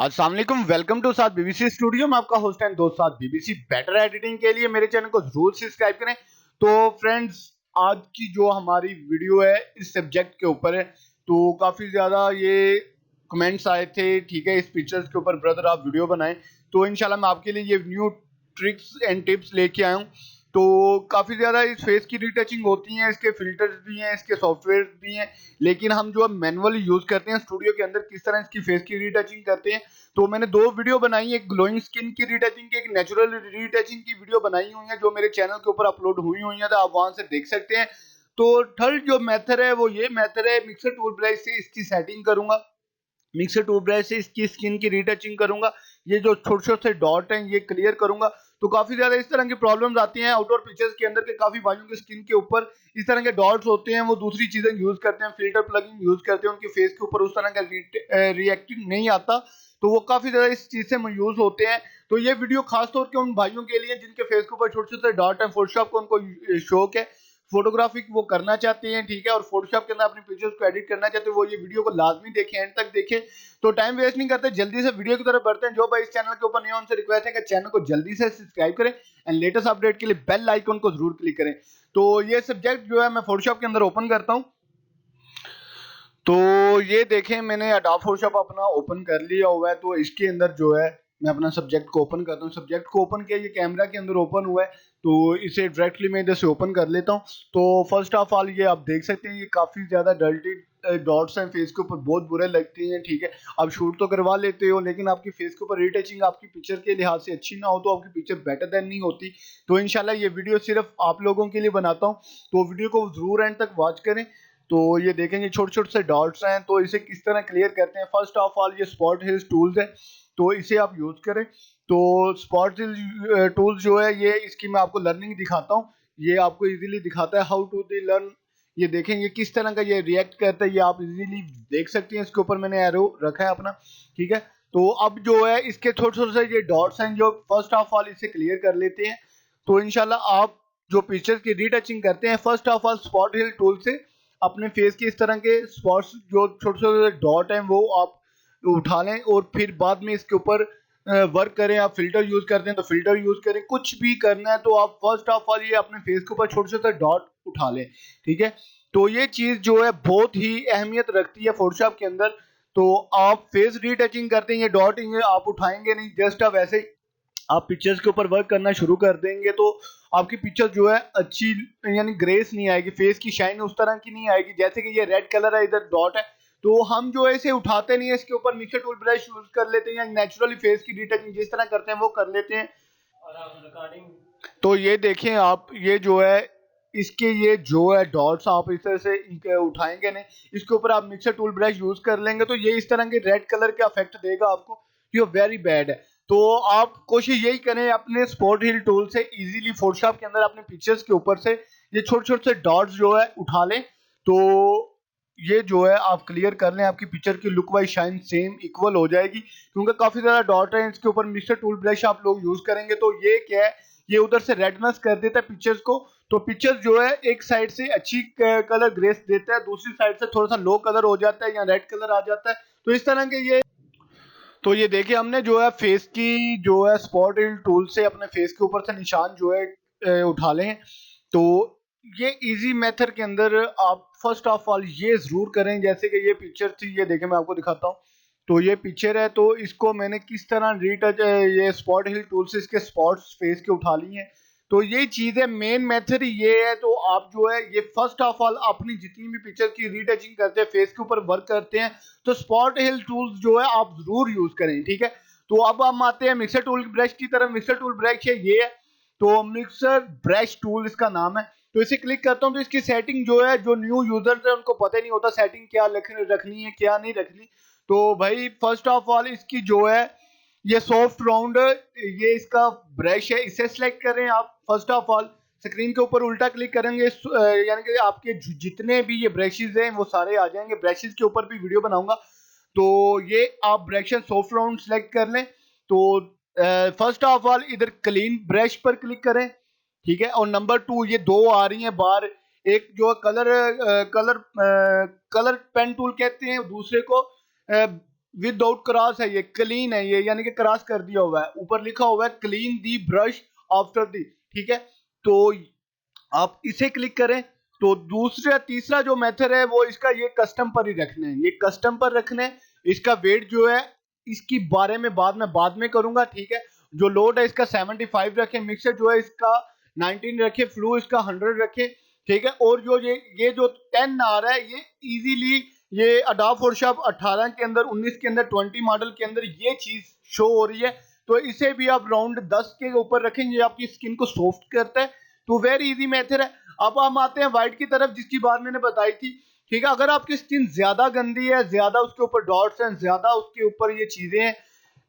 अस्सलाम वालेकुम, welcome to साथ बीबीसी स्टूडियो में आपका होस्ट एंड दोस्त साथ बीबीसी। बेटर एडिटिंग के लिए मेरे चैनल को जरूर सब्सक्राइब करें। तो फ्रेंड्स, आज की जो हमारी वीडियो है इस सब्जेक्ट के ऊपर है। तो काफ़ी ज़्यादा ये कमेंट्स आए थे, ठीक है, इस पिक्चर्स के ऊपर ब्रदर आप वीडियो बनाएं। तो इंशाल्लाह मैं आपके लिए ये न्यू ट्रिक्स एंड टिप्स लेके आया हूँ। तो काफ़ी ज़्यादा इस फेस की रीटचिंग होती है, इसके फिल्टर्स भी हैं, इसके सॉफ्टवेयर भी हैं, लेकिन हम जो मैनुअली यूज़ करते हैं स्टूडियो के अंदर किस तरह इसकी फेस की रीटचिंग करते हैं। तो मैंने दो वीडियो बनाई, एक ग्लोइंग स्किन की रीटचिंग की, एक नेचुरल रीटचिंग की वीडियो बनाई हुई है जो मेरे चैनल के ऊपर अपलोड हुई है, तो आप वहां से देख सकते हैं। तो थर्ड जो मेथड है वो ये मेथड है, मिक्सर टूल ब्रश से इसकी सेटिंग करूंगा, मिक्सर टूल ब्रश से इसकी स्किन की रीटचिंग करूंगा, ये जो छोटे छोटे डॉट हैं ये क्लियर करूंगा। तो काफी ज्यादा इस तरह की प्रॉब्लम्स आती हैं आउटडोर पिक्चर्स के अंदर के, काफी भाइयों की स्किन के ऊपर इस तरह के डॉट्स होते हैं, वो दूसरी चीजें यूज करते हैं, फिल्टर प्लगइन यूज करते हैं, उनके फेस के ऊपर उस तरह का रिएक्टिव नहीं आता, तो वो काफी ज्यादा इस चीज से यूज होते हैं। तो ये वीडियो खासतौर के उन भाइयों के लिए जिनके फेस के ऊपर छोटे छोटे डॉट हैं, फोटोशॉप को उनको शौक है, फोटोग्राफी वो करना चाहते हैं, ठीक है, और फोटोशॉप के अंदर अपनी पिक्चर्स को एडिट करना चाहते हैं, वो ये वीडियो को लाजमी देखें, एंड तक देखें। तो टाइम वेस्ट नहीं करते, जल्दी से वीडियो की तरफ बढ़ते हैं। जो भाई इस चैनल के ऊपर नहीं है उनसे रिक्वेस्ट है कि चैनल को जल्दी से सब्सक्राइब करें एंड लेटेस्ट अपडेट के लिए बेल आइकन को जरूर क्लिक करें। तो ये सब्जेक्ट जो है मैं फोटोशॉप के अंदर ओपन करता हूं। तो ये देखें, मैंने अडोब फोटोशॉप अपना ओपन कर लिया हुआ है। तो इसके अंदर जो है मैं अपना सब्जेक्ट को ओपन करता हूँ। सब्जेक्ट को ओपन किया, ये कैमरा के अंदर ओपन हुआ है, तो इसे डायरेक्टली मैं इधर से ओपन कर लेता हूँ। तो फर्स्ट ऑफ ऑल ये आप देख सकते हैं, ये काफ़ी ज़्यादा डर्टी डॉट्स हैं फेस के ऊपर, बहुत बुरे लगते हैं, ठीक है। आप शूट तो करवा लेते हो, लेकिन आपकी फेस के ऊपर रीटचिंग आपकी पिक्चर के लिहाज से अच्छी ना हो तो आपकी पिक्चर बेटर देन नहीं होती। तो इंशाल्लाह ये वीडियो सिर्फ आप लोगों के लिए बनाता हूँ, तो वीडियो को जरूर एंड तक वॉच करें। तो ये देखेंगे छोटे छोटे से डॉट्स हैं, तो इसे किस तरह क्लियर करते हैं। फर्स्ट ऑफ ऑल ये स्पॉट हिल्स टूल्स है, तो इसे आप यूज करें। तो स्पॉट हिल टूल्स जो है, ये इसकी मैं आपको लर्निंग दिखाता हूँ, ये आपको इजीली दिखाता है हाउ टू दी लर्न। ये देखेंगे किस तरह का ये रिएक्ट करता है, ये आप इजीली देख सकते हैं। इसके ऊपर मैंने एरो रखा है अपना, ठीक है। तो अब जो है इसके छोटे छोटे से ये डॉट्स हैं, जो फर्स्ट ऑफ ऑल इसे क्लियर कर लेते हैं। तो इंशाल्लाह आप जो पिक्चर की रीटचिंग करते हैं, first of all spot hill tool से अपने फेस के इस तरह के स्पॉट्स जो छोटे छोटे डॉट हैं वो आप उठा लें, और फिर बाद में इसके ऊपर वर्क करें। आप फिल्टर यूज करते हैं तो फिल्टर यूज करें, कुछ भी करना है तो आप फर्स्ट ऑफ ऑल ये अपने फेस के ऊपर छोटे छोटे डॉट उठा लें, ठीक है। तो ये चीज जो है बहुत ही अहमियत रखती है फोटोशॉप के अंदर। तो आप फेस रीटचिंग करते हैं, ये डॉट आप उठाएंगे नहीं, जस्ट आप ऐसे आप पिक्चर्स के ऊपर वर्क करना शुरू कर देंगे तो आपकी पिक्चर जो है अच्छी, यानी ग्रेस नहीं आएगी, फेस की शाइन उस तरह की नहीं आएगी। जैसे कि ये रेड कलर है, इधर डॉट है, तो हम जो है इसे उठाते नहीं है, इसके ऊपर मिक्सर टूल ब्रश यूज कर लेते हैं, या नेचुरली फेस की डिटेक्टिंग जिस तरह करते हैं वो कर लेते हैं। तो ये देखें आप, ये जो है इसके ये जो है डॉट्स आप इस तरह से इनके उठाएंगे नहीं, इसके ऊपर आप मिक्सर टूल ब्रश यूज कर लेंगे तो ये इस तरह के रेड कलर का इफेक्ट देगा आपको, ये वेरी बैड है। तो आप कोशिश यही करें अपने स्पॉट हिल टूल से इजीली फोटोशॉप के अंदर अपने पिक्चर्स के ऊपर से ये छोटे छोटे से डॉट्स जो है उठा लें। तो ये जो है आप क्लियर कर लें, आपकी पिक्चर की look wise shine same equal हो जाएगी, क्योंकि काफी ज्यादा डॉट है इसके ऊपर। मिक्सर टूल ब्रश आप लोग यूज करेंगे तो ये क्या है, ये उधर से रेडनेस कर देता है पिक्चर्स को। तो पिक्चर जो है एक साइड से अच्छी कलर ग्रेस देता है, दूसरी साइड से थोड़ा सा लो कलर हो जाता है या रेड कलर आ जाता है। तो इस तरह के ये, तो ये देखिए हमने जो है फेस की जो है स्पॉट हिल टूल से अपने फेस के ऊपर से निशान जो है उठा लें। तो ये इजी मेथड के अंदर आप फर्स्ट ऑफ ऑल ये जरूर करें, जैसे कि ये पिक्चर थी, ये देखें मैं आपको दिखाता हूँ। तो ये पिक्चर है, तो इसको मैंने किस तरह रीटच ये स्पॉट हिल टूल से इसके स्पॉट्स फेस के उठा लिए हैं। तो ये चीज है, मेन मेथड ये है। तो आप जो है ये फर्स्ट ऑफ ऑल अपनी जितनी भी पिक्चर की रीटचिंग करते हैं, फेस के ऊपर वर्क करते हैं, तो स्पॉट हिल टूल्स जो है आप जरूर यूज करें, ठीक है। तो अब हम आते हैं मिक्सर टूल ब्रश की तरफ। मिक्सर टूल ब्रश है ये है, तो मिक्सर ब्रश टूल इसका नाम है। तो इसे क्लिक करता हूं तो इसकी सेटिंग जो है, जो न्यू यूजर्स है उनको पता ही नहीं होता सेटिंग क्या रखनी है क्या नहीं रखनी। तो भाई फर्स्ट ऑफ ऑल इसकी जो है ये सॉफ्ट राउंड, ये इसका ब्रश है, इसे सिलेक्ट करें आप। फर्स्ट ऑफ ऑल स्क्रीन के ऊपर उल्टा क्लिक करेंगे, यानी कि आपके जितने भी ये ब्रशेज हैं वो सारे आ जाएंगे। ब्रशेज के ऊपर भी वीडियो बनाऊंगा। तो ये आप ब्रश सॉफ्ट राउंड सेलेक्ट कर लें। तो फर्स्ट ऑफ ऑल इधर क्लीन ब्रश पर क्लिक करें, ठीक है। और नंबर 2 ये दो आ रही हैं बार, एक जो कलर कलर पेन टूल कहते हैं, दूसरे को विदाउट क्रॉस है, ये क्लीन है, ये यानी कि क्रॉस कर दिया हुआ है, ऊपर लिखा हुआ है clean the brush after the. ठीक है, तो आप इसे क्लिक करें। तो दूसरा तीसरा जो मेथड है वो इसका ये कस्टम पर ही रखने हैं, ये कस्टम पर रखने हैं। इसका वेट जो है इसकी बारे में बाद में करूंगा। ठीक है, जो लोड है इसका 75 रखे, मिक्सर जो है इसका 19 रखे, फ्लो इसका 100 रखे। ठीक है, और जो ये जो 10 आ रहा है ये इजीली ये अडोब फोटोशॉप 18 के अंदर, 19 के अंदर, 20 मॉडल के अंदर ये चीज शो हो रही है। तो इसे भी आप राउंड 10 के ऊपर रखेंगे, आपकी स्किन को सॉफ्ट करता है। तो वेरी इजी मेथड है। अब हम आते हैं व्हाइट की तरफ, जिसकी बात मैंने बताई थी। ठीक है, अगर आपकी स्किन ज्यादा गंदी है, ज्यादा उसके ऊपर डॉट्स हैं, ज्यादा उसके ऊपर ये चीजें हैं,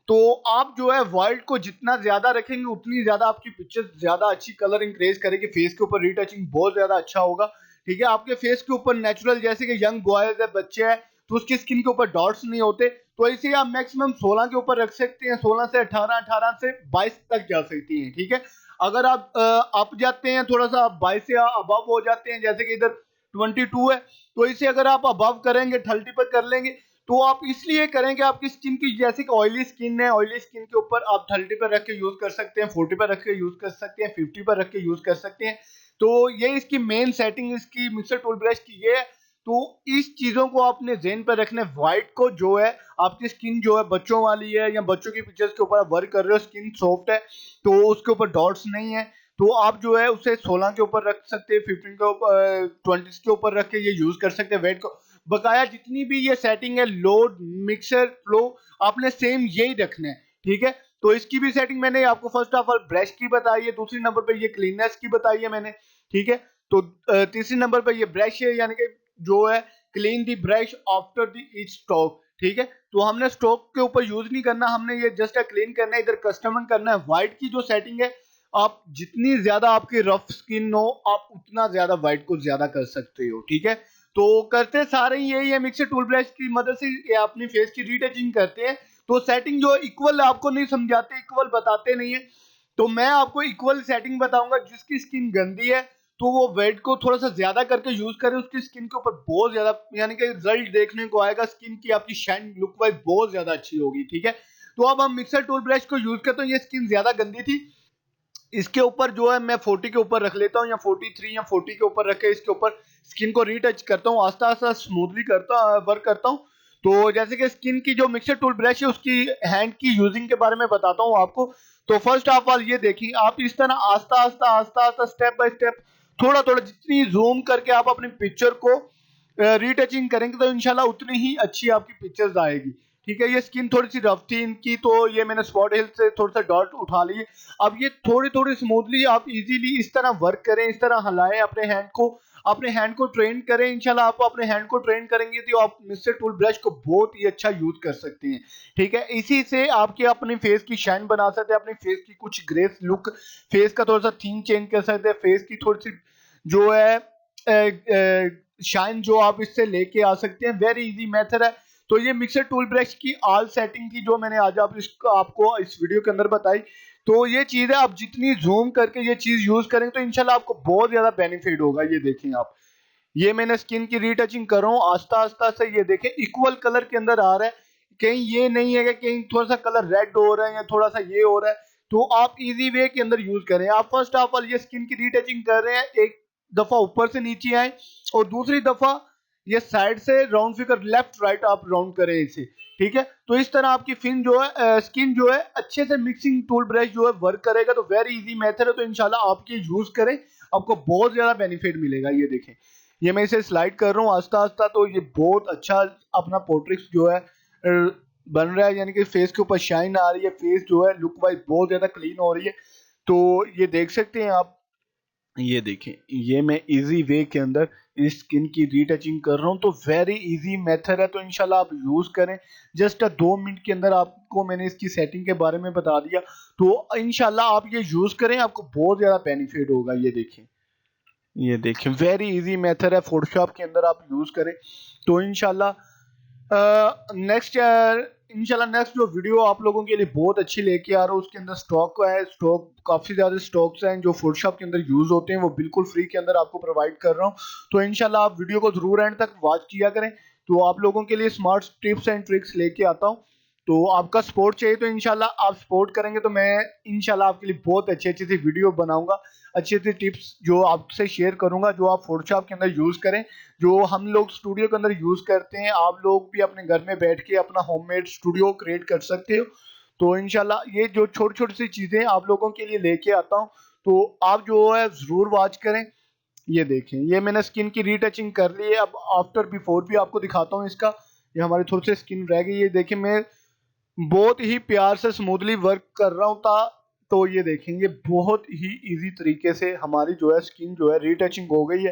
तो आप जो है व्हाइट को जितना ज्यादा रखेंगे उतनी ज्यादा आपकी पिक्चर ज्यादा अच्छी कलर इंक्रेज करेगी, फेस के ऊपर रीटचिंग बहुत ज्यादा अच्छा होगा। ठीक है, आपके फेस के ऊपर नेचुरल जैसे कि यंग बॉयज है, बच्चे हैं, तो उसकी स्किन के ऊपर डॉट्स नहीं होते, तो इसे आप मैक्सिमम 16 के ऊपर रख सकते हैं, 16 से 18, 18 से 22 तक जा सकती हैं। ठीक है, अगर आप जाते हैं थोड़ा सा 22 से अबव हो जाते हैं, जैसे कि इधर 22 है, तो इसे अगर आप अबव करेंगे 30 पर कर लेंगे, तो आप इसलिए करें कि आपकी स्किन की जैसे कि ऑयली स्किन है, ऑयली स्किन के ऊपर आप 30 पर रख के यूज कर सकते हैं, 40 पर रख के यूज कर सकते हैं, 50 पर रख के यूज कर सकते हैं। तो ये इसकी मेन सेटिंग इसकी मिक्सर टूल ब्रश की ये है। तो इस चीजों को आपने ज़हन पर रखना है। व्हाइट को जो है आपकी स्किन जो है बच्चों वाली है या बच्चों की पिक्चर्स के ऊपर आप वर्क कर रहे हो, स्किन सॉफ्ट है तो उसके ऊपर डॉट्स नहीं है, तो आप जो है उसे 16 के ऊपर रख सकते हैं, 15 के ऊपर 20 के ऊपर रख के ये यूज कर सकते हैं वेट को। बकाया जितनी भी ये सेटिंग है, लोड, मिक्सर, फ्लो, आपने सेम यही रखना है। ठीक है, तो इसकी भी सेटिंग मैंने आपको फर्स्ट ऑफ ऑल ब्रश की बताई है, दूसरी नंबर पे ये क्लीननेस की बताई है मैंने। ठीक है, तो तीसरी नंबर पे ये ब्रश है, यानी कि जो है clean the brush after the each stroke. ठीक है, तो हमने स्ट्रोक के ऊपर यूज नहीं करना, हमने ये जस्ट क्लीन करना है, इधर कस्टमाइज करना है। व्हाइट की जो सेटिंग है, आप जितनी ज्यादा आपकी रफ स्किन हो आप उतना ज्यादा व्हाइट को ज्यादा कर सकते हो। ठीक है, तो करते सारे यही है, मिक्सर टूल ब्रश की मदद से ये अपनी फेस की रीटचिंग करते हैं। तो सेटिंग जो इक्वल आपको नहीं समझाते, इक्वल बताते नहीं है, तो मैं आपको इक्वल सेटिंग बताऊंगा। जिसकी स्किन गंदी है तो वो वेट को थोड़ा सा ज्यादा करके यूज करे, उसकी स्किन के ऊपर बहुत ज्यादा यानी कि रिजल्ट देखने को आएगा, स्किन की आपकी शाइन लुक वाइज बहुत ज्यादा अच्छी होगी। ठीक है, तो अब हम मिक्सर टूल ब्रश को यूज करते हैं। ये स्किन ज्यादा गंदी थी, इसके ऊपर जो है मैं 40 के ऊपर रख लेता हूँ, या 43 या 40 के ऊपर रख के इसके ऊपर स्किन को रीटच करता हूँ, आस्ता आस्ता स्मूथली वर्क करता हूँ। तो जैसे कि स्किन की जो मिक्सर टूल ब्रश है उसकी हैंड की यूजिंग के बारे में बताता हूँ आपको। तो फर्स्ट ऑफ ऑल ये देखिए, आप इस तरह आस्ता आस्ता आस्ता आस्ता स्टेप बाय स्टेप थोड़ा थोड़ा जितनी जूम करके आप अपनी पिक्चर को रीटचिंग करेंगे तो इंशाल्लाह उतनी ही अच्छी आपकी पिक्चर्स आएगी। ठीक है, ये स्किन थोड़ी सी रफ थी इनकी, तो ये मैंने स्पॉट हिल से थोड़ा सा डॉट उठा लिए। अब ये थोड़ी थोड़ी स्मूथली आप इजीली इस तरह वर्क करें, इस तरह हिलाएं अपने हैंड को, अपने हैंड को ट्रेन करें। इंशाल्लाह आप अपने हैंड को ट्रेन करेंगे तो आप मिक्सर टूल ब्रश को बहुत ही अच्छा यूज कर सकते हैं। ठीक है, इसी से आपके अपने फेस की शाइन बना सकते हैं, अपने फेस की कुछ ग्रेस लुक, फेस का थोड़ा सा थीम चेंज कर सकते हैं, फेस की थोड़ी सी जो है शाइन जो आप इससे लेके आ सकते हैं। वेरी इजी मेथड है। तो ये मिक्सर टूल ब्रश की ऑल सेटिंग की जो मैंने आज आपको इस वीडियो के अंदर बताई, तो ये चीज है, आप जितनी जूम करके ये चीज यूज करेंगे तो इंशाल्लाह आपको बहुत ज्यादा बेनिफिट होगा। ये देखें आप, ये मैंने स्किन की रीटचिंग कर रहा हूँ आस्ता आस्ता से, ये देखें इक्वल कलर के अंदर आ रहा है, कहीं ये नहीं है कि कहीं थोड़ा सा कलर रेड हो रहा है या थोड़ा सा ये हो रहा है। तो आप इजी वे के अंदर यूज करें। आप फर्स्ट ऑफ ऑल ये स्किन की रीटचिंग कर रहे हैं, एक दफा ऊपर से नीचे आए और दूसरी दफा ये साइड से राउंड फिगर लेफ्ट राइट आप राउंड करें इसे। ठीक है, तो इस तरह आपकी स्किन जो है अच्छे से मिक्सिंग टूल ब्रश जो है वर्क करेगा। तो वेरी इजी मेथड है, तो इंशाल्लाह आप ये यूज करें, आपको बहुत ज्यादा बेनिफिट मिलेगा। ये देखें, ये मैं इसे स्लाइड कर रहा हूँ आस्ता आस्ता, तो ये बहुत अच्छा अपना पोर्ट्रेट जो है बन रहा है, यानी कि फेस के ऊपर शाइन आ रही है, फेस जो है लुक वाइज बहुत ज्यादा क्लीन हो रही है। तो ये देख सकते हैं आप, ये देखें, ये मैं इजी वे के अंदर इस स्किन की रीटचिंग कर रहा हूँ। तो वेरी इजी मेथड है, तो इंशाल्लाह आप यूज करें। जस्ट 2 मिनट के अंदर आपको मैंने इसकी सेटिंग के बारे में बता दिया, तो इंशाल्लाह आप ये यूज करें, आपको बहुत ज्यादा बेनिफिट होगा। ये देखें, ये देखें, वेरी इजी मेथड है, फोटोशॉप के अंदर आप यूज करें। तो नेक्स्ट जो वीडियो आप लोगों के लिए बहुत अच्छी लेके आ रहा हूँ, उसके अंदर स्टॉक काफी ज्यादा स्टॉक्स हैं जो फोटोशॉप के अंदर यूज होते हैं, वो बिल्कुल फ्री के अंदर आपको प्रोवाइड कर रहा हूँ। तो इंशाल्लाह आप वीडियो को जरूर एंड तक वॉच किया करें। तो आप लोगों के लिए स्मार्ट टिप्स एंड ट्रिक्स लेके आता हूँ। तो आपका सपोर्ट चाहिए तो इंशाल्लाह आप सपोर्ट करेंगे तो मैं इंशाल्लाह आपके लिए बहुत अच्छी अच्छी सी वीडियो बनाऊंगा, अच्छी अच्छी टिप्स जो आपसे शेयर करूंगा, जो आप फोटोशॉप के अंदर यूज करें, जो हम लोग स्टूडियो के अंदर यूज करते हैं, आप लोग भी अपने घर में बैठ के अपना होममेड स्टूडियो क्रिएट कर सकते हो। तो इंशाल्लाह ये जो छोटी छोटी सी चीजें आप लोगों के लिए लेके आता हूँ, तो आप जो है जरूर वॉच करें। ये देखें, ये मैंने स्किन की रीटचिंग कर ली है। अब आफ्टर बिफोर भी आपको दिखाता हूँ इसका। ये हमारी थोड़ी सी स्किन रह गई है, देखें मैं बहुत ही प्यार से स्मूथली वर्क कर रहा हूँ था। तो ये देखेंगे बहुत ही इजी तरीके से हमारी जो है स्किन जो है रीटचिंग हो गई है।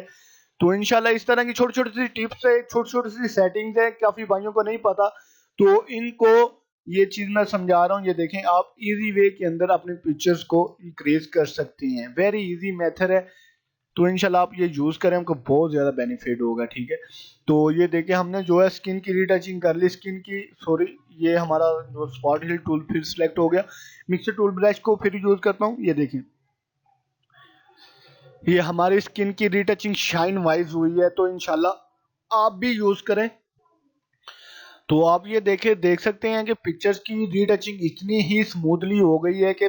तो इंशाल्लाह इस तरह की छोटी छोटी सी टिप्स है, छोटी छोटी सी सेटिंग्स है, काफी भाइयों को नहीं पता, तो इनको ये चीज मैं समझा रहा हूँ। ये देखें, आप इजी वे के अंदर अपने पिक्चर्स को इंक्रीज कर सकते हैं, वेरी इजी मेथड है। तो इंशाल्लाह आप ये यूज करें, हमको बहुत ज्यादा बेनिफिट होगा, ठीक है। तो ये देखिए हमने जो है स्किन की रीटचिंग कर ली, स्किन की सॉरी, ये हमारा जो स्पॉट हिल टूल फिर सिलेक्ट हो गया। मिक्सर टूल ब्रश को फिर यूज करता हूँ। ये देखिए, ये हमारी स्किन की रीटचिंग शाइन वाइज हुई है, तो इंशाल्लाह आप भी यूज करें। तो आप ये देख सकते हैं कि पिक्चर्स की रीटचिंग इतनी ही स्मूथली हो गई है कि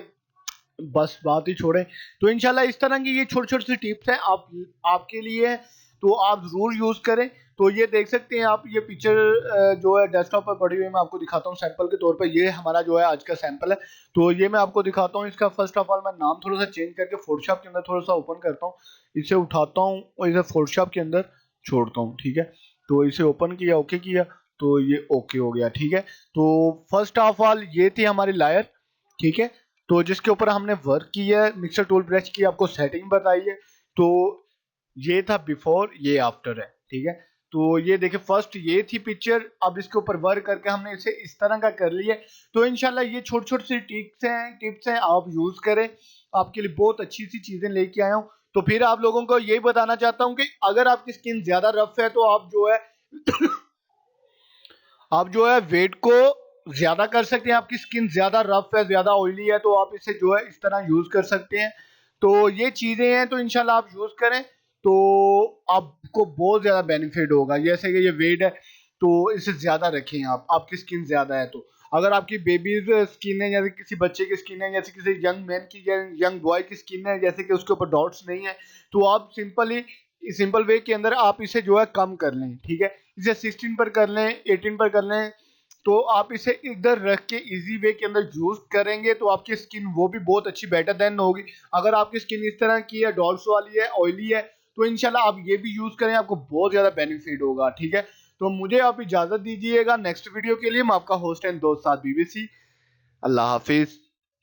बस बात ही छोड़ें। तो इंशाल्लाह इस तरह की ये छोटी छोटी सी टिप्स हैं आपके लिए, तो आप जरूर यूज करें। तो ये देख सकते हैं आप, ये पिक्चर जो है डेस्कटॉप पर पड़ी हुई है, मैं आपको दिखाता हूँ सैंपल के तौर पर। ये हमारा जो है आज का सैंपल है, तो ये मैं आपको दिखाता हूँ। इसका फर्स्ट ऑफ ऑल मैं नाम थोड़ा सा चेंज करके फोटोशॉप के अंदर थोड़ा सा ओपन करता हूँ, इसे उठाता हूँ और इसे फोटोशॉप के अंदर छोड़ता हूँ, ठीक है। तो इसे ओपन किया, ओके किया, तो ये ओके हो गया, ठीक है। तो फर्स्ट ऑफ ऑल ये थी हमारी लायर, ठीक है, तो जिसके ऊपर हमने वर्क किया है, मिक्सर टूल ब्रश की आपको सेटिंग बताई है। तो ये था बिफोर, ये आफ्टर है, ठीक है। तो ये देखिए फर्स्ट ये थी पिक्चर, अब इसके ऊपर वर्क करके हमने इसे इस तरह का कर लिया। तो इंशाल्लाह ये छोटी छोटी सी टिप्स हैं, आप यूज करें, आपके लिए बहुत अच्छी सी चीजें लेके आया हूँ। तो फिर आप लोगों को यही बताना चाहता हूँ कि अगर आपकी स्किन ज्यादा रफ है तो आप जो है आप जो है वेट को ज्यादा कर सकते हैं। आपकी स्किन ज्यादा रफ है, ज्यादा ऑयली है, तो आप इसे जो है इस तरह यूज कर सकते हैं। तो ये चीजें हैं, तो इंशाल्लाह आप यूज करें तो आपको बहुत ज्यादा बेनिफिट होगा। जैसे कि ये वेट है, तो इसे ज्यादा रखें आप, आपकी स्किन ज्यादा है तो। अगर आपकी बेबीज स्किन है, जैसे किसी बच्चे की स्किन है, जैसे किसी यंग मैन की या यंग बॉय की स्किन है, जैसे कि उसके ऊपर डॉट्स नहीं है, तो आप सिंपल वे के अंदर आप इसे जो है कम कर लें, ठीक है। इसे 16 पर कर लें, 18 पर कर लें, तो आप इसे इधर रख के इजी वे के अंदर यूज करेंगे तो आपकी स्किन वो भी बहुत अच्छी बेटर देन होगी। अगर आपकी स्किन इस तरह की है, डॉट्स वाली है, ऑयली है, तो इंशाल्लाह आप ये भी यूज करें, आपको बहुत ज्यादा बेनिफिट होगा, ठीक है। तो मुझे आप इजाजत दीजिएगा, नेक्स्ट वीडियो के लिए मैं आपका होस्ट एंड दोस्त साथ बीबीसी। अल्लाह हाफिज।